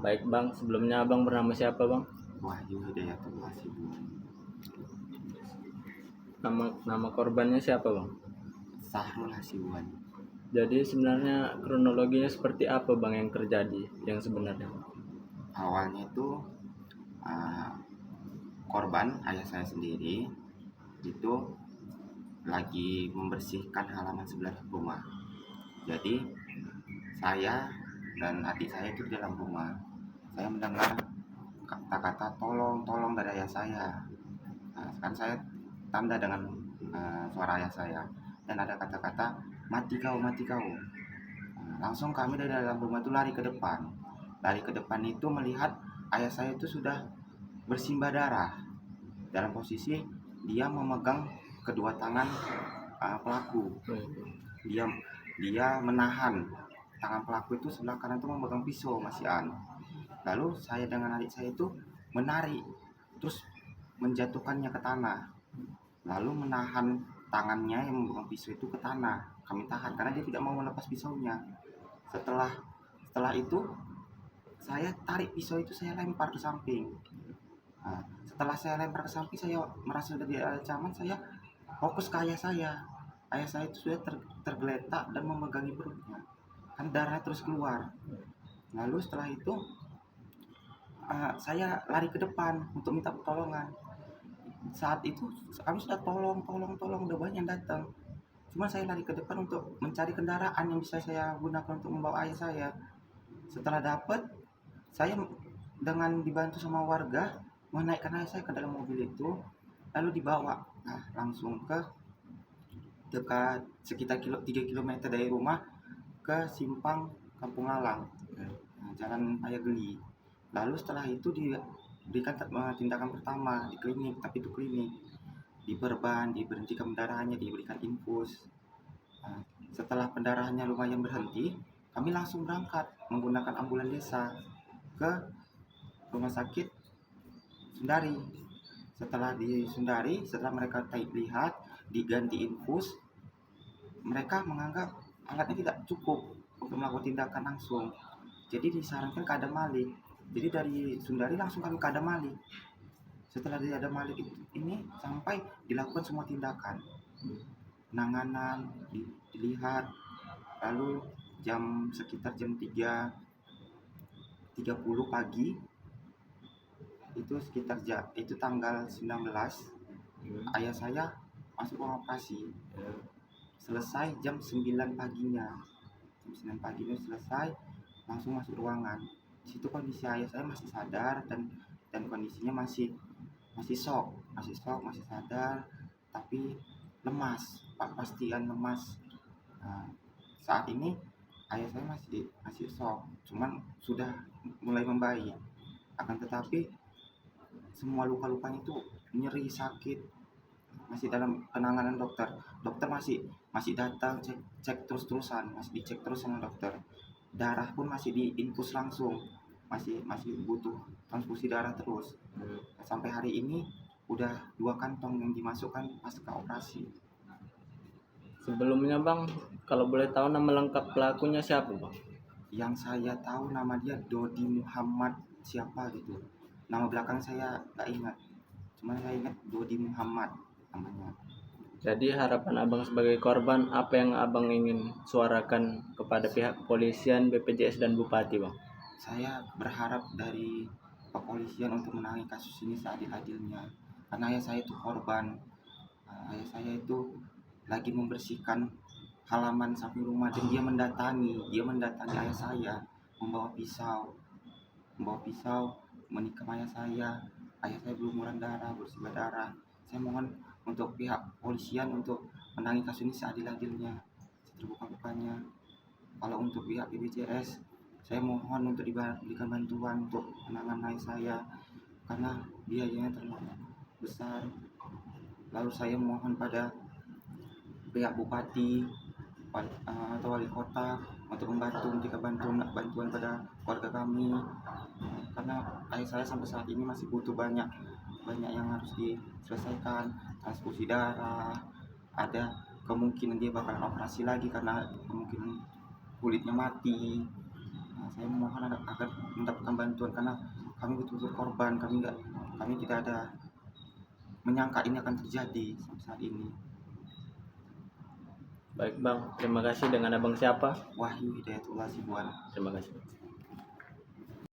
Baik Bang, sebelumnya Abang bernama siapa Bang? Wahyu Hidayatullah Hasibuan. Nama korbannya siapa Bang? Sahrul Hasibuan. Jadi sebenarnya kronologinya seperti apa Bang yang terjadi yang sebenarnya? Awalnya itu uh, korban ayah saya sendiri itu lagi membersihkan halaman sebelah rumah. Jadi saya dan adik saya itu di dalam rumah. Saya mendengar kata-kata tolong dari ayah saya. Kan saya tanda dengan suara ayah saya, dan ada kata-kata mati kau, mati kau. Langsung kami dari dalam rumah itu lari ke depan. Lari ke depan itu melihat ayah saya itu sudah bersimbah darah, dalam posisi dia memegang kedua tangan pelaku. Dia dia menahan tangan pelaku itu, sebelah kanan itu memegang pisau masihan. Lalu saya dengan adik saya itu menarik, terus menjatuhkannya ke tanah, lalu menahan tangannya yang memegang pisau itu ke tanah. Kami tahan karena dia tidak mau melepas pisaunya. Setelah itu saya tarik pisau itu, saya lempar ke samping. Setelah saya lempar ke samping, saya merasa sudah tidak ada ancaman. Saya fokus ke ayah saya. Ayah saya itu sudah tergeletak dan memegangi perutnya, kan darah terus keluar. Lalu setelah itu saya lari ke depan untuk minta pertolongan. Saat itu kami sudah tolong, udah banyak yang datang. Cuma saya lari ke depan untuk mencari kendaraan yang bisa saya gunakan untuk membawa ayah saya. Setelah dapat, saya dengan dibantu sama warga menaikkan ayah saya ke dalam mobil itu, lalu dibawa langsung ke dekat sekitar 3 km dari rumah, ke simpang Kampung Alang, Jalan Payageli. Lalu setelah itu diberikan tindakan pertama di klinik, tapi itu klinik, diperban, diberhentikan pendarahannya, diberikan infus. Setelah pendarahannya lumayan berhenti, kami langsung berangkat menggunakan ambulan desa ke rumah sakit Sundari. Setelah di Sundari, setelah mereka lihat diganti infus, mereka menganggap alatnya tidak cukup untuk melakukan tindakan langsung. Jadi disarankan ke Adam Malik. Jadi dari Sundari langsung kami ke Adam Malik. Setelah di Adam Malik ini sampai dilakukan semua tindakan, penanganan, dilihat. Lalu sekitar jam 3.30 pagi, itu sekitar itu tanggal 19, ayah saya masuk ruang operasi. Selesai jam 9 paginya. Jam 9 paginya selesai, langsung masuk ruangan. Di situ kondisi ayah saya masih sadar dan kondisinya masih shock, masih sadar, tapi lemas, pastian lemas. Saat ini ayah saya masih shock, cuman sudah mulai membaik. Akan tetapi semua luka-lukanya itu nyeri, sakit, masih dalam penanganan dokter. Dokter masih datang cek terus-terusan, masih dicek terus sama dokter. Darah pun masih diinfus langsung, masih butuh transfusi darah terus. Sampai hari ini udah 2 kantong yang dimasukkan pasca operasi. Sebelumnya Bang, kalau boleh tahu nama lengkap pelakunya siapa Bang? Yang saya tahu nama dia Dodi Muhammad siapa gitu. Nama belakang saya nggak ingat, cuma saya ingat Dodi Muhammad namanya. Jadi harapan Abang sebagai korban, apa yang Abang ingin suarakan kepada pihak kepolisian, BPJS dan Bupati Bang? Saya berharap dari kepolisian untuk menangani kasus ini seadil-adilnya, karena ayah saya itu korban. Ayah saya itu lagi membersihkan halaman samping rumah, dan dia mendatangi ayah saya, membawa pisau menikam ayah saya. Ayah saya berlumuran darah, bersimbah darah. Saya mohon untuk pihak polisian untuk menangani kasus ini seadil-adilnya, seterbuka-bukanya. Kalau untuk pihak BPJS, saya mohon untuk diberikan bantuan untuk penanganan ayah saya, karena biayanya terlalu besar. Lalu saya mohon pada pihak bupati atau wali kota untuk membantu, memberikan bantuan pada warga kami, karena ayah saya sampai saat ini masih butuh banyak yang harus diselesaikan. Transfusi darah, ada kemungkinan dia bakalan operasi lagi karena kemungkinan kulitnya mati. Saya memohon agar mendapatkan bantuan karena kami betul-betul korban. Kami tidak ada menyangka ini akan terjadi saat ini. Baik Bang, terima kasih. Dengan Abang siapa? Wahyu Hidayatullah Sibuan. Terima kasih.